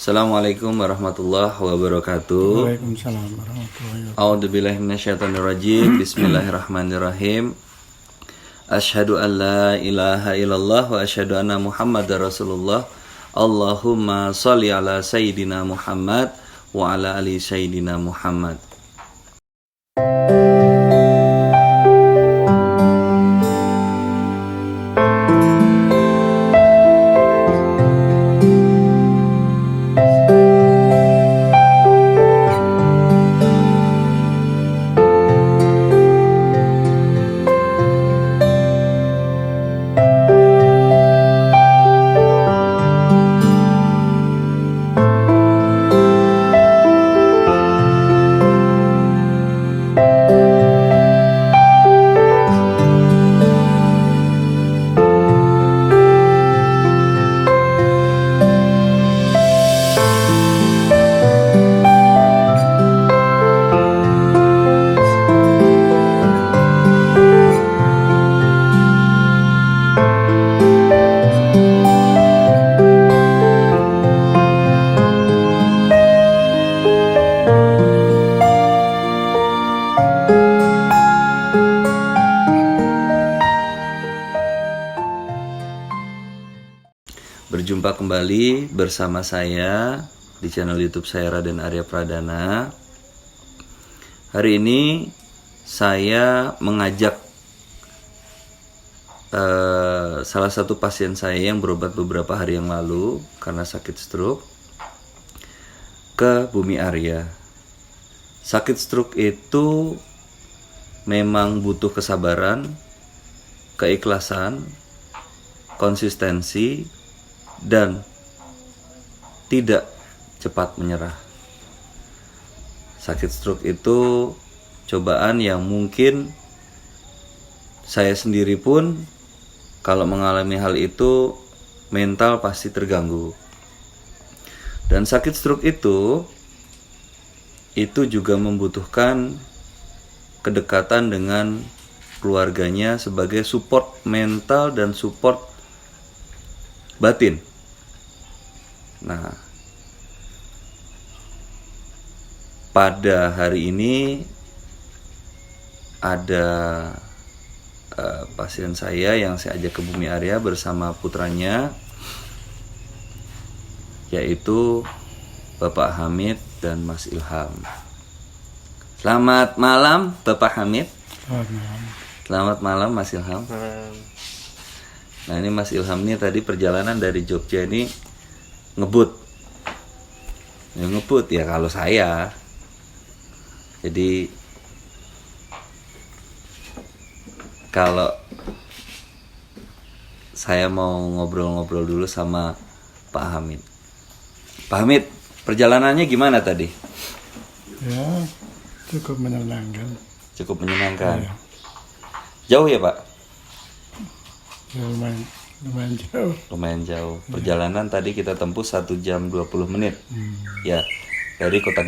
Assalamualaikum warahmatullahi wabarakatuh. Waalaikumsalam warahmatullahi wabarakatuh. A'udzubillahi minasyaitonirrajim. Bismillahirrahmanirrahim. Asyhadu an la ilaha illallah wa asyhadu anna Muhammadar Rasulullah. Allahumma shalli ala sayyidina Muhammad wa ala ali sayyidina Muhammad. Berjumpa kembali bersama saya di channel YouTube saya Raden Arya Pradana. Hari ini saya mengajak salah satu pasien saya yang berobat beberapa hari yang lalu karena sakit stroke ke Bumi Arya. Sakit stroke itu memang butuh kesabaran, keikhlasan, konsistensi, dan tidak cepat menyerah. Sakit stroke itu cobaan yang mungkin saya sendiri pun kalau mengalami hal itu mental pasti terganggu. Dan sakit stroke itu juga membutuhkan kedekatan dengan keluarganya sebagai support mental dan support batin. Nah, pada hari ini ada pasien saya yang saya ajak ke Bumi Arya bersama putranya, yaitu Bapak Hamid dan Mas Ilham. Selamat malam Bapak Hamid. Selamat malam. Selamat malam Mas Ilham. Nah, ini Mas Ilham ini tadi perjalanan dari Jogja ini ngebut ya kalau saya. Jadi kalau saya mau ngobrol-ngobrol dulu sama Pak Hamid. Pak Hamid, perjalanannya gimana tadi? Ya, cukup menyenangkan. Cukup menyenangkan. Ya. Jauh ya Pak? Ya, lumayan jauh. Lumayan jauh. Perjalanan tadi kita tempuh 1 jam 20 menit. Ya, dari Kota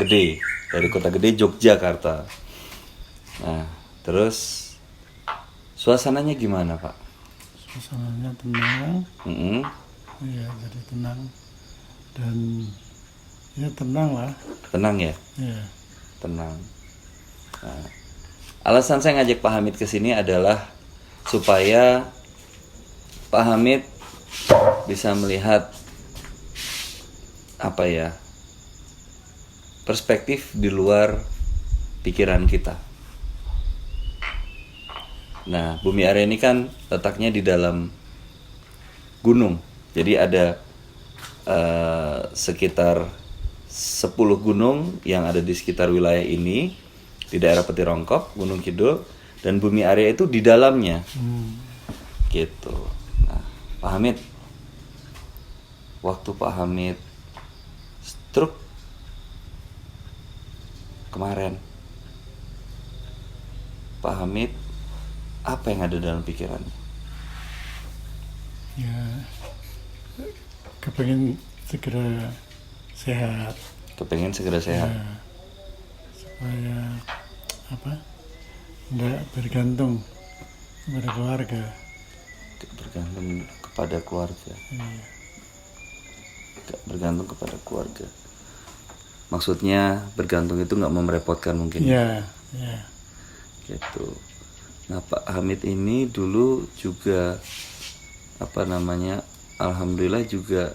Gede Yogyakarta. Nah, terus suasananya gimana Pak? Suasananya tenang. Ya, jadi tenang. Dan ya tenang lah. Tenang ya? Ya. Tenang. Nah, alasan saya ngajak Pak Hamid ke sini adalah supaya Pak Hamid bisa melihat perspektif di luar pikiran kita. Nah, Bumi Arya ini kan letaknya di dalam gunung. Jadi ada sekitar 10 gunung yang ada di sekitar wilayah ini, di daerah Petirongkop, Gunung Kidul, dan Bumi Arya itu di dalamnya. Gitu. Nah, Pak Hamid, waktu Pak Hamid stroke kemarin, Pak Hamid apa yang ada dalam pikirannya? Ya, kepengen segera sehat. Kepengen segera sehat. Ya, supaya nggak bergantung kepada keluarga. Bergantung kepada keluarga. Iya. bergantung kepada keluarga. Maksudnya bergantung itu nggak merepotkan mungkin. Iya. Gitu. Nah, Pak Hamid ini dulu juga alhamdulillah juga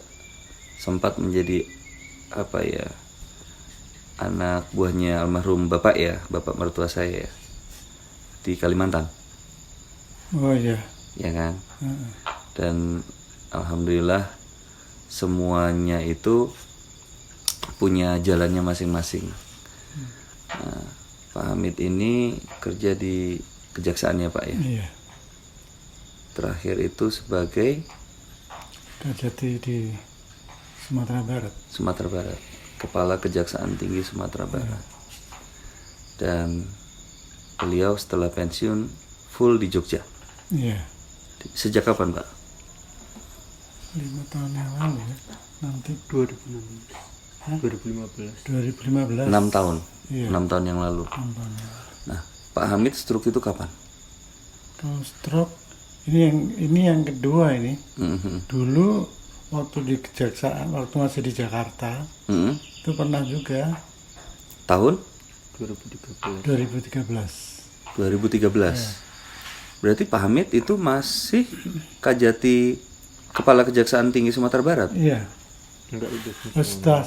sempat menjadi anak buahnya almarhum bapak ya, bapak mertua saya ya, di Kalimantan. Oh iya. Ya kan? Dan alhamdulillah semuanya itu punya jalannya masing-masing. Nah, Pak Hamid ini kerja di kejaksaan ya Pak ya. Iya. Terakhir itu sebagai Kajati di Sumatera Barat. Kepala Kejaksaan Tinggi Sumatera Barat. Dan beliau setelah pensiun full di Jogja. Iya. Sejak kapan Pak? 5 tahun yang lalu ya. Nanti 2015. 2015. 6 tahun. Iya. 6 tahun yang lalu. 6 tahun yang lalu. Nah, Pak Hamid stroke itu kapan? Kalau stroke ini yang kedua ini. Dulu waktu di kejaksaan, waktu masih di Jakarta, itu pernah juga Tahun 2013. 2013. Berarti Pak Hamid itu masih Kajati Kepala Kejaksaan Tinggi Sumatera Barat. Iya. Enggak udah. Setelah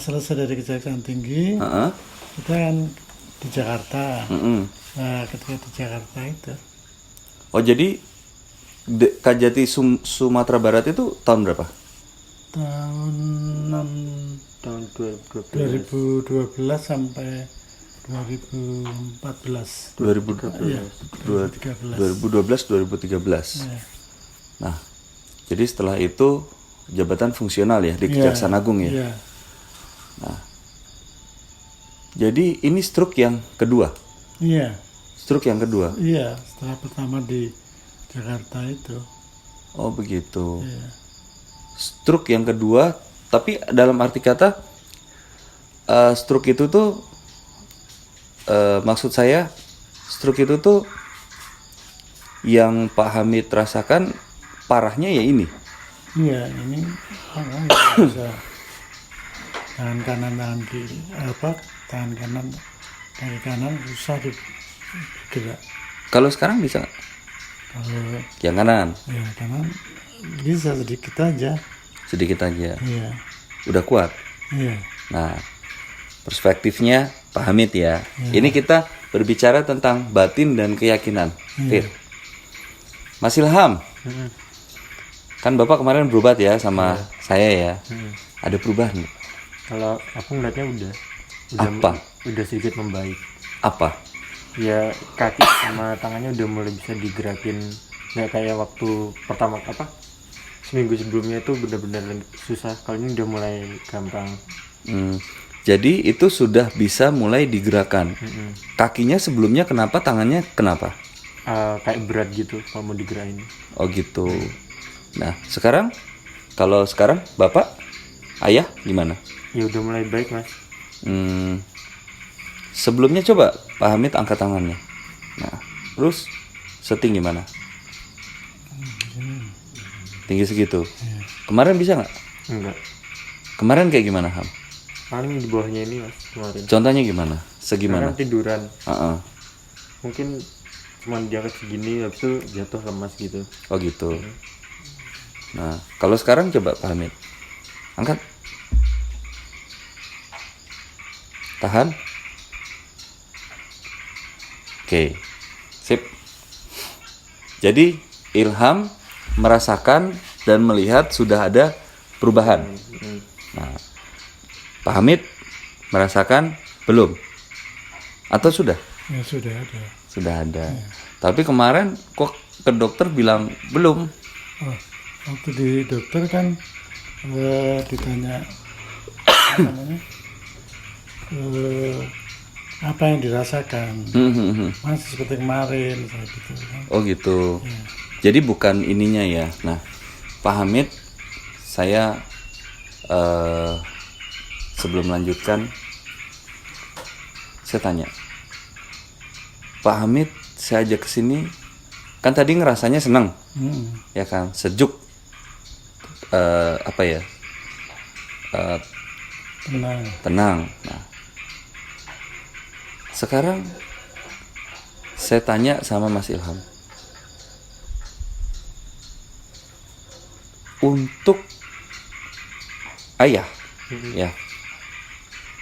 selesai dari Kejaksaan Tinggi, kita kan di Jakarta. Nah, ketika di Jakarta itu. Oh, jadi Kajati Sumatera Barat itu tahun berapa? Tahun 2012 sampai 2014. 2012 Iya, 2013. Iya. Nah, jadi setelah itu jabatan fungsional ya di Kejaksaan Agung ya. Iya. Nah, jadi ini stroke yang kedua. Iya. Stroke yang kedua. Iya, setelah pertama di Jakarta itu. Oh, begitu. Iya. Stroke yang kedua, tapi dalam arti kata stroke itu tuh maksud saya stroke itu tuh yang Pak Hamid rasakan parahnya ya ini. Iya, ini bisa tangan kanan, tangan kiri, tangan kanan, kaki kanan susah digerak. Kalau sekarang bisa nggak? Kalau Yang kanan ya kanan bisa sedikit aja. sedikit aja. Iya, Udah kuat. iya, Nah, perspektifnya Pak Hamid ya. Ini kita berbicara tentang batin dan keyakinan. Fir. Mas Ilham, kan Bapak kemarin berobat ya sama saya ya. Ada perubahan nggak? Kalau aku ngeliatnya udah Apa? udah sedikit membaik. Apa? Ya kaki sama tangannya udah mulai bisa digerakin, nggak kayak waktu pertama seminggu sebelumnya itu benar-benar susah. Kalau ini udah mulai gampang. Jadi itu sudah bisa mulai digerakkan. Kakinya sebelumnya kenapa? Tangannya kenapa? Kayak berat gitu kalau mau digerakin. Oh gitu. Nah sekarang, kalau sekarang Bapak, Ayah gimana? Ya udah mulai baik mas. Sebelumnya coba Pak Hamid angkat tangannya. Nah, terus setinggi mana? Tinggi segitu. Kemarin bisa nggak? Enggak. Kemarin kayak gimana Ham? Paling di bawahnya ini mas kemarin. Contohnya gimana? Segimana? Kemarin tiduran. Uh-uh. Mungkin cuma diangkat segini, habis itu jatuh lemas gitu. Oh gitu. Nah, kalau sekarang coba Pak Hamid angkat. Tahan. Oke. Sip. Jadi Ilham merasakan dan melihat sudah ada perubahan. Nah, Pak Hamid merasakan belum? Atau sudah? ya sudah ada. Sudah ada. Tapi kemarin kok ke dokter bilang belum? Oh, waktu di dokter kan ditanya apa namanya, apa yang dirasakan, masih seperti kemarin saya gitu kan. Oh gitu. Jadi bukan ininya ya. Nah, Pak Hamid, saya sebelum melanjutkan, saya tanya, Pak Hamid, saya ajak ke sini, kan tadi ngerasanya senang, ya kan, sejuk. apa ya, tenang. Nah, sekarang saya tanya sama Mas Ilham, untuk ayah, ya,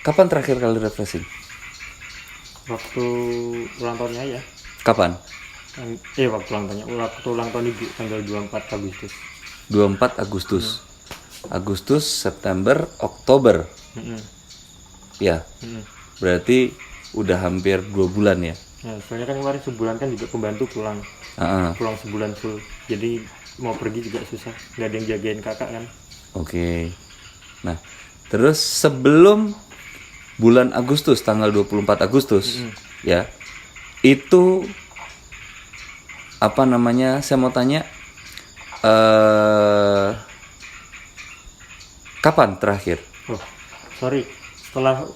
kapan terakhir kali refreshing? Waktu ulang tahunnya ya. Kapan? Waktu ulang tahun ibu tanggal 24 Agustus. 24 Agustus. Agustus, September, Oktober. Ya. Berarti udah hampir 2 bulan ya. Nah, soalnya kan kemarin sebulan kan juga pembantu pulang. Pulang sebulan full. Jadi mau pergi juga susah. Nggak ada yang jagain kakak kan. Oke. Nah, terus sebelum bulan Agustus, tanggal 24 Agustus, ya, itu apa namanya? Saya mau tanya, kapan terakhir? Oh, sorry. Setelah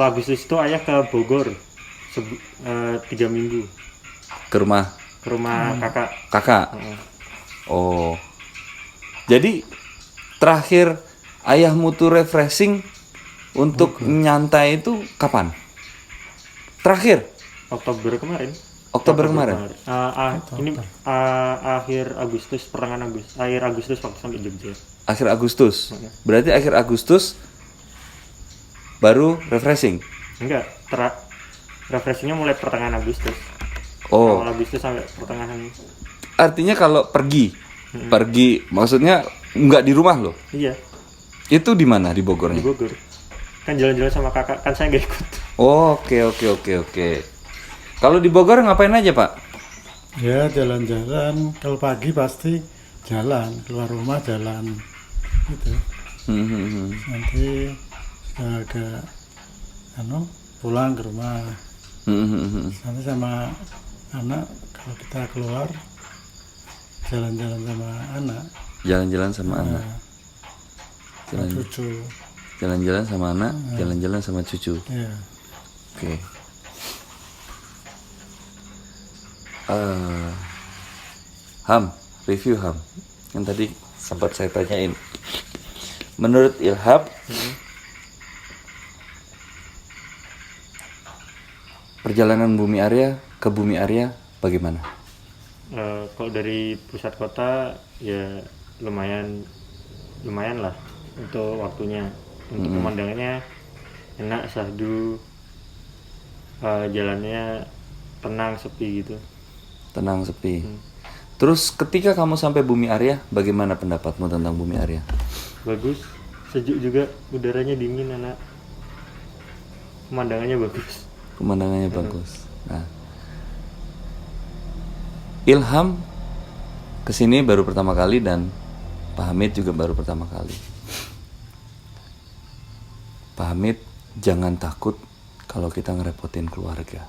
Agustus itu ayah ke Bogor 3 minggu Ke rumah kakak. Oh, jadi terakhir ayahmu tuh refreshing untuk nyantai itu kapan? Terakhir? Oktober kemarin. Ini akhir Agustus, akhir Agustus waktu sampai Jogja. Akhir Agustus. Berarti akhir Agustus baru refreshing? Enggak, refreshingnya mulai pertengahan Agustus. Oh. Awal Agustus sampai pertengahan. Artinya kalau pergi maksudnya nggak di rumah loh? Iya. Itu di mana, di Bogornya? Di Bogor. Kan jalan-jalan sama kakak, kan saya nggak ikut. Oh, oke. Kalau di Bogor ngapain aja, Pak? Ya jalan-jalan, kalau pagi pasti jalan, keluar rumah jalan gitu. Nanti agak pulang ke rumah. Nanti sama anak, kalau kita keluar jalan-jalan sama anak. Jalan-jalan sama anak. Cucu. Jalan-jalan sama anak, jalan-jalan sama cucu. Ya. Oke. Ham, review Ham. Yang tadi sempat saya tanyain. Menurut Ilham, perjalanan Bumi Arya ke Bumi Arya bagaimana? Kalau dari pusat kota ya lumayan lah untuk waktunya. Untuk pemandangannya enak, sahdu, jalannya tenang, sepi gitu. Tenang, sepi. Terus ketika kamu sampai Bumi Arya, bagaimana pendapatmu tentang Bumi Arya? Bagus, sejuk juga, udaranya dingin, enak. Pemandangannya bagus. Nah, Ilham kesini baru pertama kali dan Pak Hamid juga baru pertama kali. Pak Hamid, jangan takut kalau kita ngerepotin keluarga.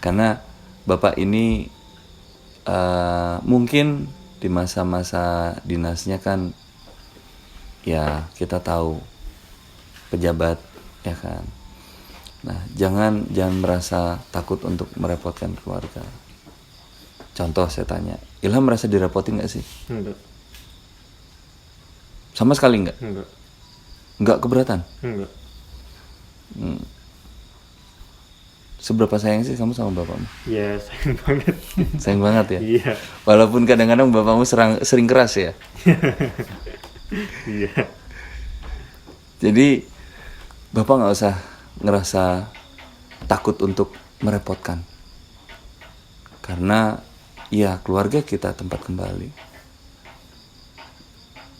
Karena Bapak ini mungkin di masa-masa dinasnya kan, ya kita tahu pejabat, ya kan. Nah, jangan merasa takut untuk merepotkan keluarga. Contoh saya tanya, Ilham merasa direpotin nggak sih? Enggak. Sama sekali nggak? Enggak. Nggak keberatan? Enggak. Seberapa sayang sih kamu sama bapakmu? Ya, sayang banget. Sayang banget ya? Iya. Walaupun kadang-kadang bapakmu sering keras ya? Iya. Jadi bapak nggak usah ngerasa takut untuk merepotkan, karena ya keluarga kita tempat kembali.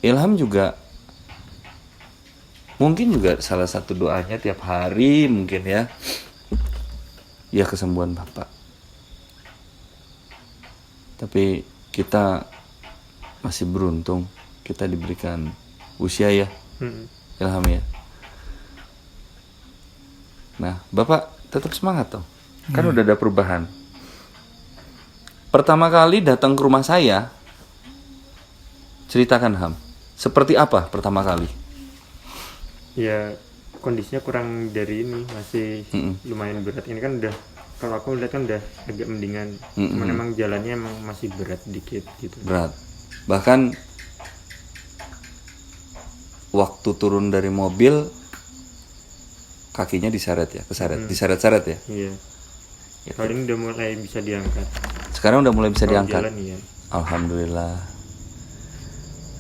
Ilham juga mungkin juga salah satu doanya tiap hari mungkin ya kesembuhan bapak. Tapi kita masih beruntung, kita diberikan usia ya, Ilham ya. Nah, Bapak tetap semangat toh. Kan udah ada perubahan. Pertama kali datang ke rumah saya, ceritakan Ham, seperti apa pertama kali? Ya, kondisinya kurang dari ini, masih lumayan berat. Ini kan udah, kalau aku lihat kan udah agak mendingan. Cuman emang jalannya emang masih berat dikit gitu. Berat. Bahkan waktu turun dari mobil kakinya diseret ya, diseret-seret ya. Iya. Kali ini udah mulai bisa diangkat. Sekarang udah mulai bisa Kalau diangkat. jalan, iya. Alhamdulillah.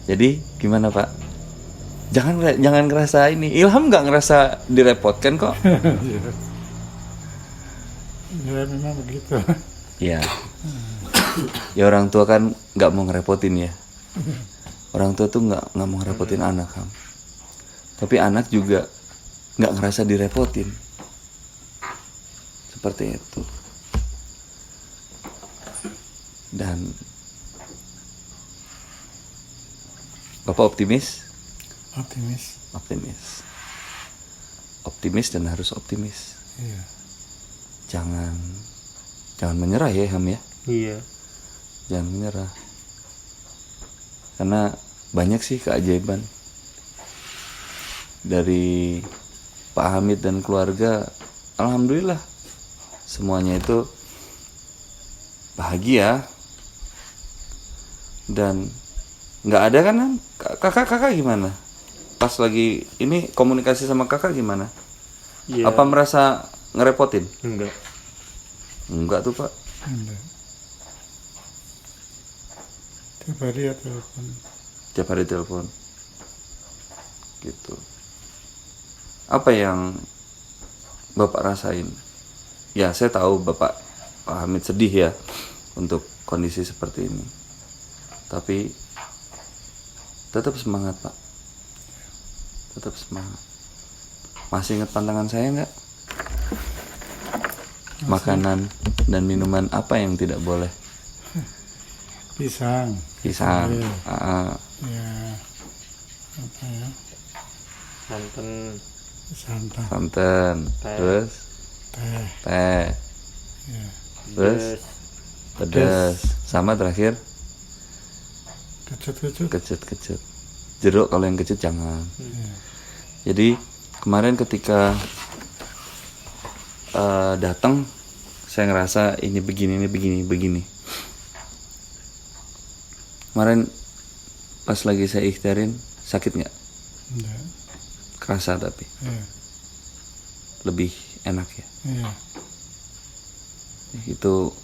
Jadi gimana Pak? Jangan ngerasa ini. Ilham nggak ngerasa direpotkan kok. Ya memang begitu. Iya. Ya orang tua kan nggak mau ngerepotin ya. Orang tua tuh nggak mau ngerepotin anak kan. Tapi anak juga nggak ngerasa direpotin. Seperti itu. Dan Bapak optimis? Optimis dan harus optimis. Iya. Jangan menyerah ya Ham ya. Iya. Jangan menyerah. Karena banyak sih keajaiban dari Pak Hamid dan keluarga. Alhamdulillah semuanya itu bahagia. Dan nggak ada kan Ham? Kakak gimana? Pas lagi ini komunikasi sama kakak gimana? Iya. Apa merasa ngerepotin? Enggak Tuh Pak. Enggak. Tiap hari ya telepon. Tiap hari telepon. Gitu. Apa yang Bapak rasain? Ya saya tahu Bapak Pak Hamid sedih ya untuk kondisi seperti ini. Tapi tetap semangat Pak. Tetap semangat. Masih ingat pantangan saya nggak? Makanan dan minuman apa yang tidak boleh? Pisang. Pisang. Iya. Ya. Apa ya? Santan. Santan. Terus teh. Ya. Terus pedas. Sama terakhir kecut. Jeruk kalau yang kecut jangan. Jadi kemarin ketika datang saya ngerasa ini begini. Kemarin pas lagi saya ikhtiarin sakit nggak? Enggak. Kerasa tapi Iya. lebih enak ya. Iya. Itu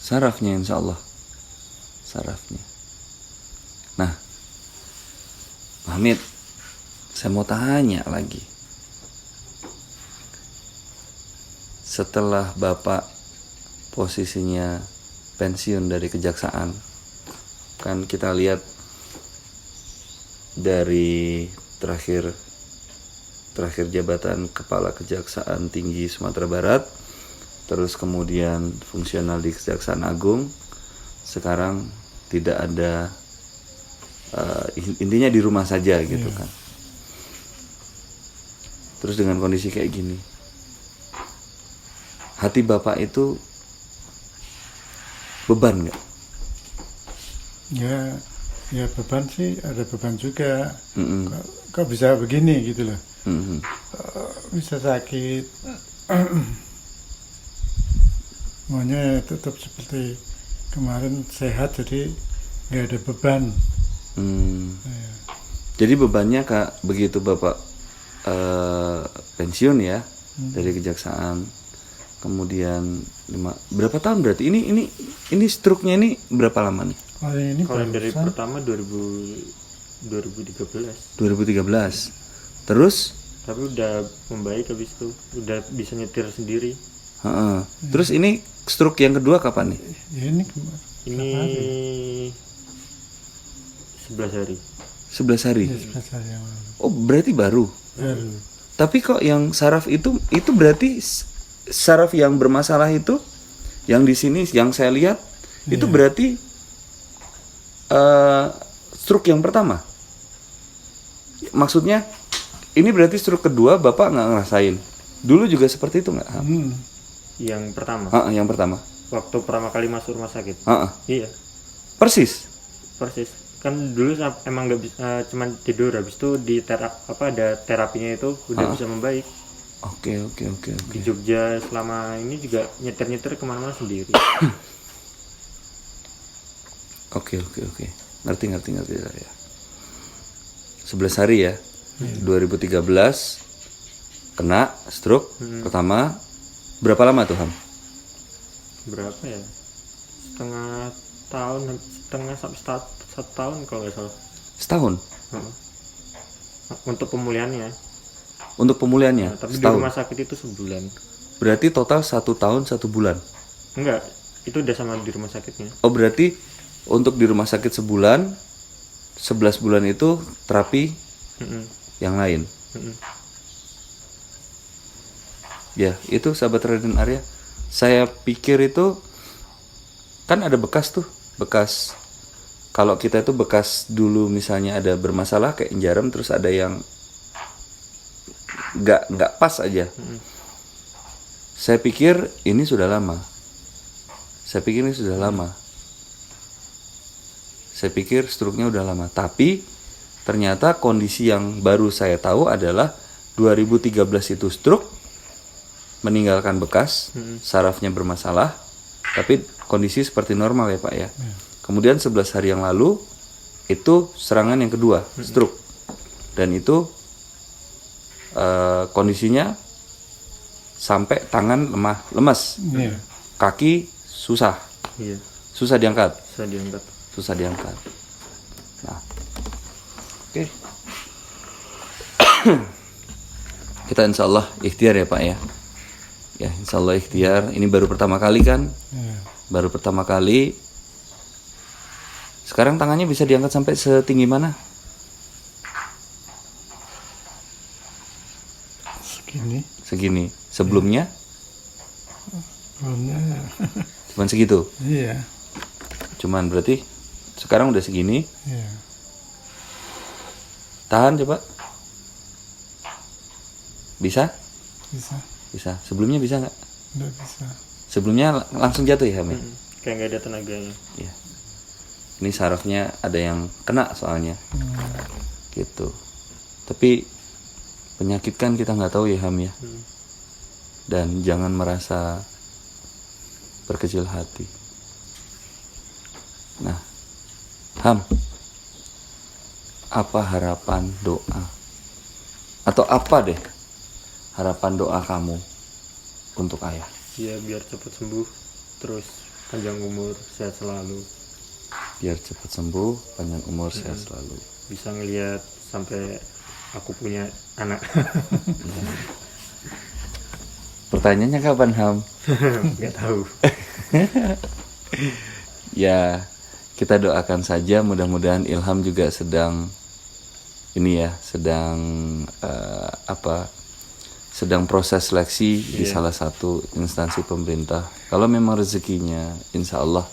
sarafnya insya Allah. Sarafnya. Nah, Pak Hamid, saya mau tanya lagi. Setelah Bapak posisinya pensiun dari kejaksaan, kan kita lihat dari terakhir jabatan Kepala Kejaksaan Tinggi Sumatera Barat, terus kemudian fungsional di Kejaksaan Agung, sekarang tidak ada, intinya di rumah saja gitu kan. Terus dengan kondisi kayak gini, hati Bapak itu beban nggak? Ya beban sih, ada beban juga. Kok bisa begini gitu loh. Bisa sakit. Maunya tetap seperti kemarin, sehat, jadi nggak ada beban. Ya. Jadi bebannya Kak, begitu Bapak pensiun ya dari kejaksaan, kemudian berapa tahun berarti ini struknya ini berapa lama nih? Kalau dari pertama 2013. Terus? Tapi udah membaik habis itu, udah bisa nyetir sendiri. Terus ini stroke yang kedua kapan nih? Ya ini 11 hari. 11 hari. Ya, 11 hari yang lalu. Oh, berarti baru. Baru. Tapi kok yang saraf itu berarti saraf yang bermasalah itu yang di sini yang saya lihat itu berarti stroke yang pertama. Maksudnya ini berarti stroke kedua Bapak nggak ngerasain. Dulu juga seperti itu nggak? Yang pertama. Yang pertama. Waktu pertama kali masuk rumah sakit. Iya. Persis. Kan dulu emang nggak bisa, cuman tidur, habis itu ada terapinya itu udah bisa membaik. Oke. Di Jogja selama ini juga nyetir kemana-mana sendiri. Oke. Ngerti saya. 11 hari ya. 2013 kena stroke pertama. Berapa lama tuh, Ham? Berapa ya? Setengah sampai 1 tahun kalau nggak salah. Setahun? Untuk pemulihannya. Untuk pemulihannya? Nah, tapi setahun. di rumah sakit itu sebulan. Berarti total 1 tahun 1 bulan? Enggak, itu udah sama di rumah sakitnya. Oh, berarti untuk di rumah sakit sebulan, 11 bulan itu terapi yang lain? Ya, itu sahabat Raden Arya. Saya pikir itu kan ada bekas tuh, bekas. Kalau kita itu bekas dulu misalnya ada bermasalah kayak jarum, terus ada yang nggak pas aja. Saya pikir ini sudah lama. Saya pikir struknya udah lama. Tapi ternyata kondisi yang baru saya tahu adalah 2013 itu stroke, meninggalkan bekas, sarafnya bermasalah, tapi kondisi seperti normal ya Pak ya. Kemudian 11 hari yang lalu itu serangan yang kedua, stroke, dan itu kondisinya sampai tangan lemas, kaki susah diangkat. Nah, oke. Kita insya Allah ikhtiar ya Pak ya. Ya, insya Allah ikhtiar. Ini baru pertama kali kan? Baru pertama kali. Sekarang tangannya bisa diangkat sampai setinggi mana? Segini. Sebelumnya? Cuman segitu? Iya. Cuman berarti sekarang udah segini? Iya. Tahan coba. Bisa? Bisa. Sebelumnya bisa nggak? Nggak bisa. Sebelumnya langsung jatuh ya Hamid? Kayak nggak ada tenaganya. Iya. Ini sarafnya ada yang kena soalnya. Gitu. Tapi penyakit kan kita nggak tahu ya Ham ya. Dan jangan merasa berkecil hati. Nah, Ham, apa harapan doa? Atau apa deh harapan doa kamu untuk ayah? Ya biar cepat sembuh, terus panjang umur, sehat selalu. Biar cepat sembuh, panjang umur, sehat selalu. Bisa ngelihat sampai aku punya anak. Pertanyaannya kapan Ham? Nggak tahu. Ya, kita doakan saja, mudah-mudahan Ilham juga sedang sedang proses seleksi di salah satu instansi pemerintah. Kalau memang rezekinya, insya Allah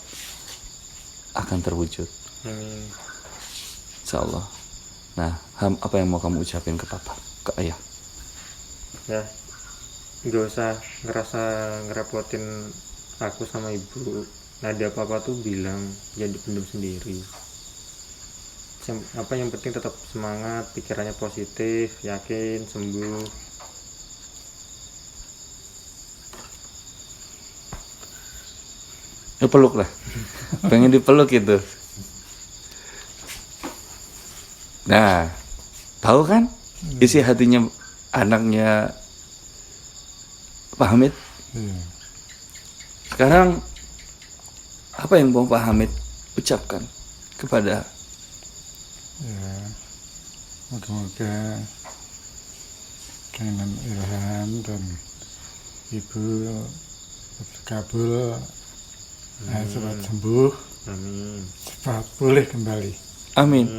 akan terwujud. Insya Allah. Nah, Ham, apa yang mau kamu ucapin ke papa, ke ayah? Ya, nggak usah ngerasa ngerepotin aku sama ibu. Ada apa-apa tuh bilang, jangan dipendam sendiri. Yang penting tetap semangat, pikirannya positif, yakin sembuh. Ya peluk lah. Pengen dipeluk itu. Nah, tahu kan isi hatinya anaknya Pak Hamid? Sekarang apa yang mau Pak Hamid ucapkan kepada? Ya, moga-moga keinginan Ilham dan ibu kabul, cepat sembuh, cepat pulih kembali. Amin.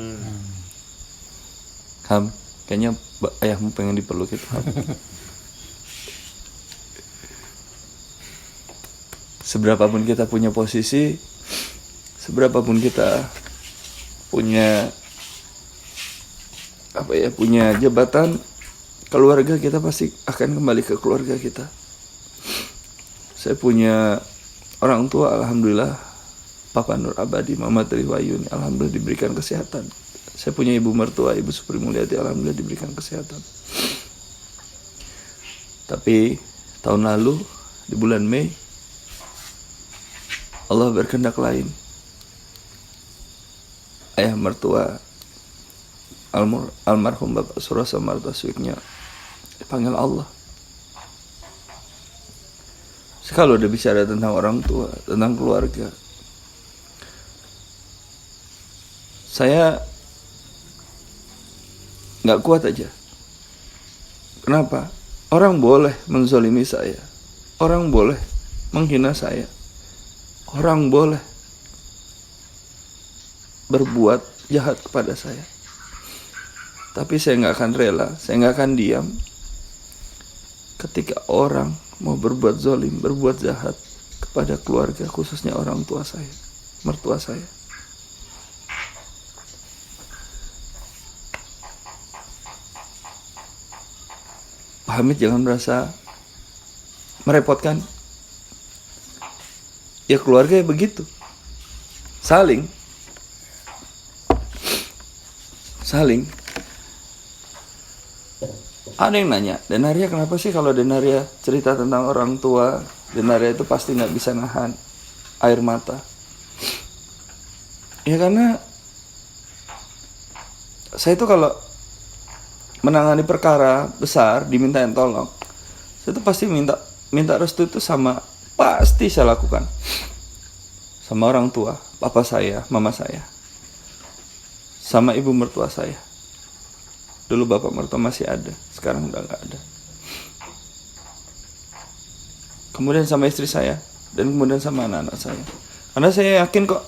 Ham, kayaknya ayahmu pengen dipeluk itu. Seberapapun kita punya posisi, seberapapun kita punya punya jabatan, keluarga kita pasti akan kembali ke keluarga kita. Saya punya orang tua, alhamdulillah, Papa Nur Abadi, Mama Triwayuni, alhamdulillah diberikan kesehatan. Saya punya ibu mertua, Ibu Supri Mulyati, alhamdulillah diberikan kesehatan. Tapi tahun lalu di bulan Mei Allah berkehendak lain. ayah mertua almarhum Bapak Suroso Martasuiknya dipanggil Allah. Kalau udah bicara tentang orang tua, tentang keluarga, saya nggak kuat aja. Kenapa? Orang boleh menzolimi saya, orang boleh menghina saya, orang boleh berbuat jahat kepada saya. Tapi saya nggak akan rela, saya nggak akan diam ketika orang mau berbuat zolim, berbuat jahat kepada keluarga, khususnya orang tua saya, mertua saya. Pak Hamid jangan merasa merepotkan. Ya keluarga ya begitu, saling. Ada yang nanya, Denaria kenapa sih kalau Denaria cerita tentang orang tua, Denaria itu pasti gak bisa nahan air mata? Ya karena saya itu kalau menangani perkara besar, dimintain tolong, saya itu pasti minta restu itu pasti saya lakukan sama orang tua, papa saya, mama saya, sama ibu mertua saya. Dulu bapak mertua masih ada, sekarang udah gak ada. Kemudian sama istri saya, dan kemudian sama anak-anak saya. Karena saya yakin kok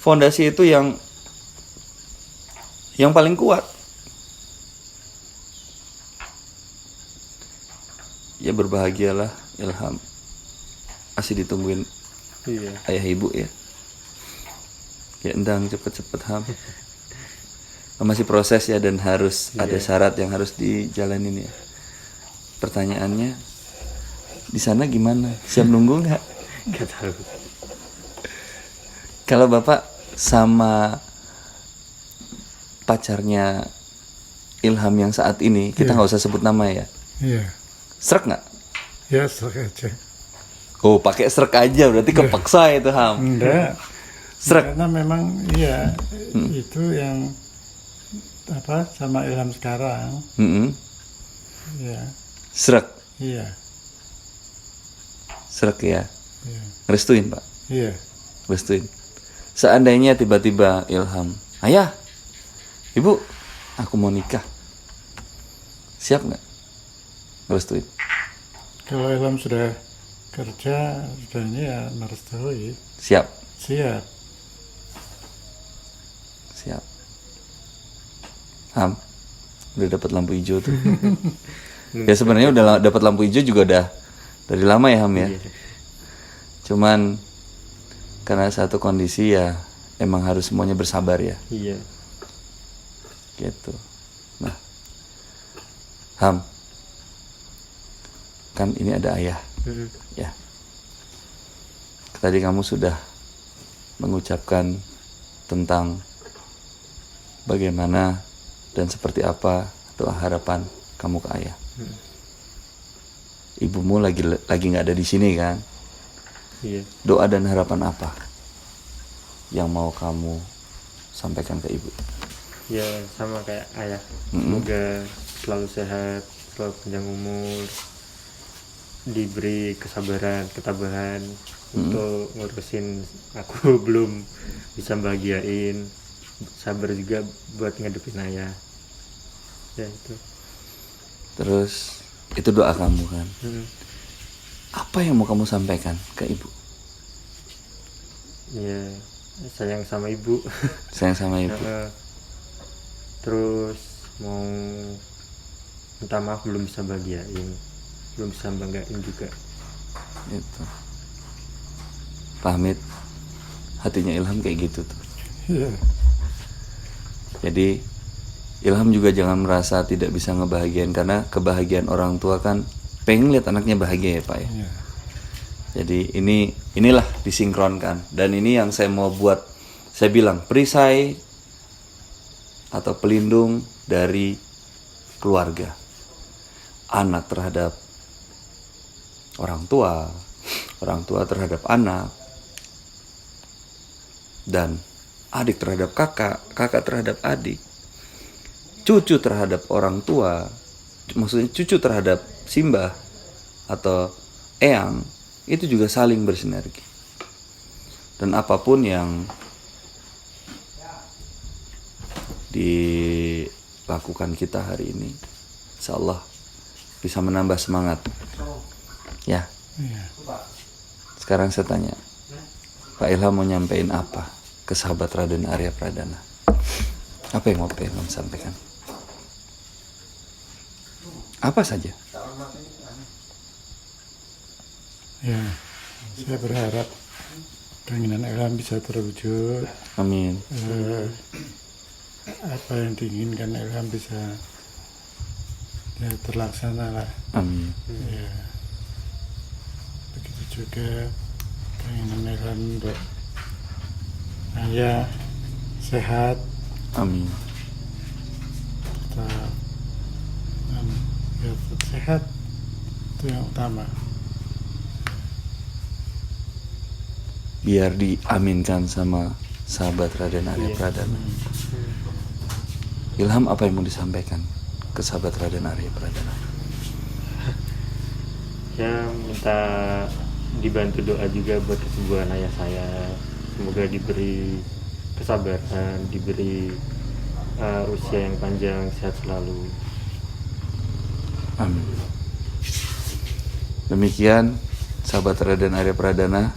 fondasi itu yang paling kuat. Ya berbahagialah Ilham, masih ditungguin ayah ibu ya. Ya endang cepet-cepet Ham. Masih proses ya, dan harus ada syarat yang harus dijalanin ya. Pertanyaannya, di sana gimana? Siap nunggu nggak? Nggak tahu. Kalau bapak sama pacarnya Ilham yang saat ini, kita nggak usah sebut nama ya. Iya. Srek nggak? Ya serak aja. Oh pakai srek aja, berarti kepaksa itu Ham. Enggak. Srek. Karena memang iya itu yang sama Ilham sekarang. Iya. Srek. Iya. Srek ya. Iya. Restuin Pak. Iya. Restuin. Seandainya tiba-tiba Ilham, ayah, ibu, aku mau nikah, siap nggak? Restuin. Kalau Ilham sudah kerja, sudah ini ya merestui. Siap. Siap. Siap. Ham, udah dapat lampu hijau tuh. Ya sebenarnya udah dapat lampu hijau juga udah dari lama ya Ham ya. Cuman karena satu kondisi ya emang harus semuanya bersabar ya. Iya. Gitu. Nah, Ham, kan ini ada ayah. Ya. Tadi kamu sudah mengucapkan tentang bagaimana dan seperti apa doa harapan kamu ke ayah. Ibumu lagi nggak ada di sini kan? Iya. Doa dan harapan apa yang mau kamu sampaikan ke ibu? Ya sama kayak ayah. Semoga selalu sehat, selalu panjang umur, diberi kesabaran, ketabahan untuk ngurusin aku belum bisa bahagiain, sabar juga buat ngadepin ayah. Ya itu. Terus itu doa kamu kan? Apa yang mau kamu sampaikan ke ibu? Ya sayang sama ibu. Sayang sama ibu. Terus mau minta maaf belum bisa bahagiain, belum bisa banggain juga. Itu. Pak Hamid, hatinya Ilham kayak gitu tuh. Iya. Jadi Ilham juga jangan merasa tidak bisa ngebahagiain, karena kebahagiaan orang tua kan pengen lihat anaknya bahagia ya Pak ya. Iya. Jadi inilah disinkronkan, dan ini yang saya mau buat, saya bilang perisai atau pelindung dari keluarga, anak terhadap orang tua terhadap anak, dan adik terhadap kakak, kakak terhadap adik, cucu terhadap orang tua, maksudnya cucu terhadap simbah atau eyang, itu juga saling bersinergi. Dan apapun yang dilakukan kita hari ini, insyaallah bisa menambah semangat. Ya. Iya. Sekarang saya tanya, Pak Ilham mau nyampein apa ke sahabat Raden Arya Pradana? Apa yang mau Pak Ilham sampaikan? Apa saja? Ya, saya berharap keinginan Ilham bisa terwujud. Amin. Apa yang diinginkan Ilham bisa ya terlaksana lah. Amin. Ya. Begitu juga keinginan Ilham untuk ayah sehat, Amin. tetap ya, tetap sehat, itu yang utama. Biar diaminkan sama sahabat Raden Arya Pradana. Ilham, apa yang mau disampaikan ke sahabat Raden Arya Pradana? Ya, minta dibantu doa juga buat kesembuhan ayah saya. Semoga diberi kesabaran, diberi usia yang panjang, sehat selalu. Amin. Demikian sahabat Raden Arya Pradana,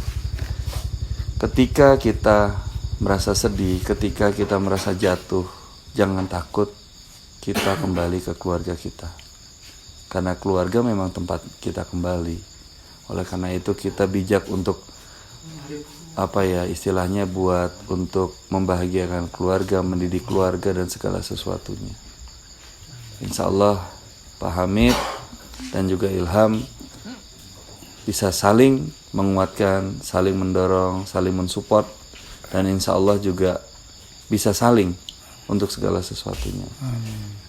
ketika kita merasa sedih, ketika kita merasa jatuh, jangan takut, kita kembali ke keluarga kita. Karena keluarga memang tempat kita kembali. Oleh karena itu kita bijak untuk istilahnya buat untuk membahagiakan keluarga, mendidik keluarga dan segala sesuatunya. Insya Allah Pak Hamid dan juga Ilham bisa saling menguatkan, saling mendorong, saling mensupport, dan insya Allah juga bisa saling untuk segala sesuatunya.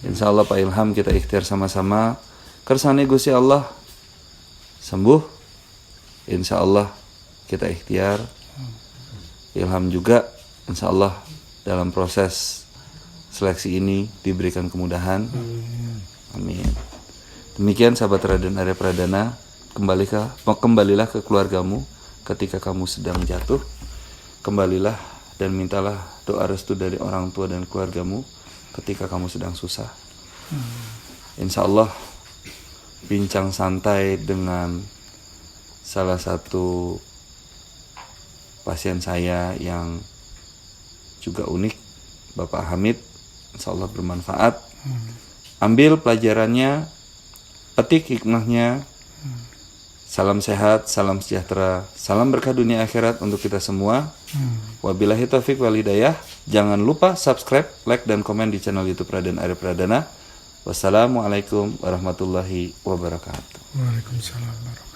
Insya Allah Pak Ilham kita ikhtiar sama-sama kersane Gusti Allah sembuh. Insya Allah kita ikhtiar. Ilham juga insya Allah dalam proses seleksi ini diberikan kemudahan. Amin. Demikian sahabat Raden Arya Pradana, kembalilah ke keluargamu ketika kamu sedang jatuh. Kembalilah dan mintalah doa restu dari orang tua dan keluargamu ketika kamu sedang susah. Insya Allah bincang santai dengan salah satu pasien saya yang juga unik, Bapak Hamid, insya Allah bermanfaat. Ambil pelajarannya, petik hikmahnya. Salam sehat, salam sejahtera, salam berkah dunia akhirat untuk kita semua. Wabillahi taufiq wal hidayah. Jangan lupa subscribe, like, dan komen di channel YouTube Raden Arya Pradana. Wassalamualaikum warahmatullahi wabarakatuh. Waalaikumsalam warahmatullahi wabarakatuh.